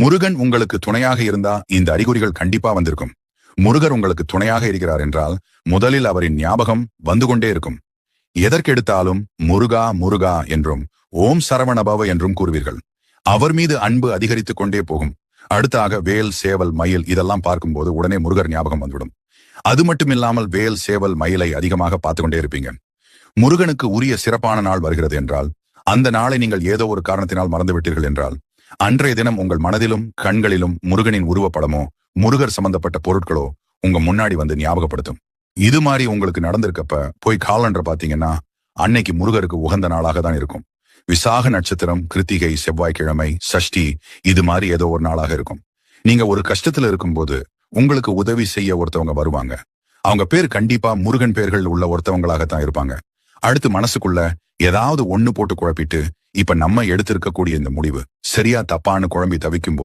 முருகன் உங்களுக்கு துணையாக இருந்தா இந்த அறிகுறிகள் கண்டிப்பா வந்திருக்கும். முருகர் உங்களுக்கு துணையாக இருக்கிறார் என்றால் முதலில் அவரின் ஞாபகம் வந்து கொண்டே இருக்கும். எதற்கெடுத்தாலும் முருகா முருகா என்றும் ஓம் சரவணபவ என்றும் கூறுவீர்கள். அவர் மீது அன்பு அதிகரித்துக் கொண்டே போகும். அடுத்தாக வேல் சேவல் மயில் இதெல்லாம் பார்க்கும்போது உடனே முருகர் ஞாபகம் வந்துவிடும். அது மட்டுமில்லாமல் வேல் சேவல் மயிலை அதிகமாக பார்த்து கொண்டே இருப்பீங்க. முருகனுக்கு உரிய சிறப்பான நாள் வருகிறது என்றால், அந்த நாளை நீங்கள் ஏதோ ஒரு காரணத்தினால் மறந்துவிட்டீர்கள் என்றால், அன்றைய தினம் உங்கள் மனதிலும் கண்களிலும் முருகனின் உருவப்படமோ முருகர் சம்பந்தப்பட்ட பொருட்களோ உங்க முன்னாடி வந்து ஞாபகப்படுத்தும். இது மாதிரி உங்களுக்கு நடந்திருக்கப்ப போய் காலண்டர் பாத்தீங்கன்னா அன்னைக்கு முருகருக்கு உகந்த நாளாக தான் இருக்கும். விசாக நட்சத்திரம், கிருத்திகை, செவ்வாய்க்கிழமை, சஷ்டி இது மாதிரி ஏதோ ஒரு நாளாக இருக்கும். நீங்க ஒரு கஷ்டத்துல இருக்கும்போது உங்களுக்கு உதவி செய்ய ஒருத்தவங்க வருவாங்க. அவங்க பேர் கண்டிப்பா முருகன் பேர்கள் உள்ள ஒருத்தவங்களாகத்தான் இருப்பாங்க. அடுத்து மனசுக்குள்ள ஏதாவது ஒண்ணு போட்டு குழப்பிட்டு இப்ப நம்ம எடுத்திருக்கக்கூடிய இந்த முடிவு சரியா தப்பான்னு குழம்பி தவிக்கும்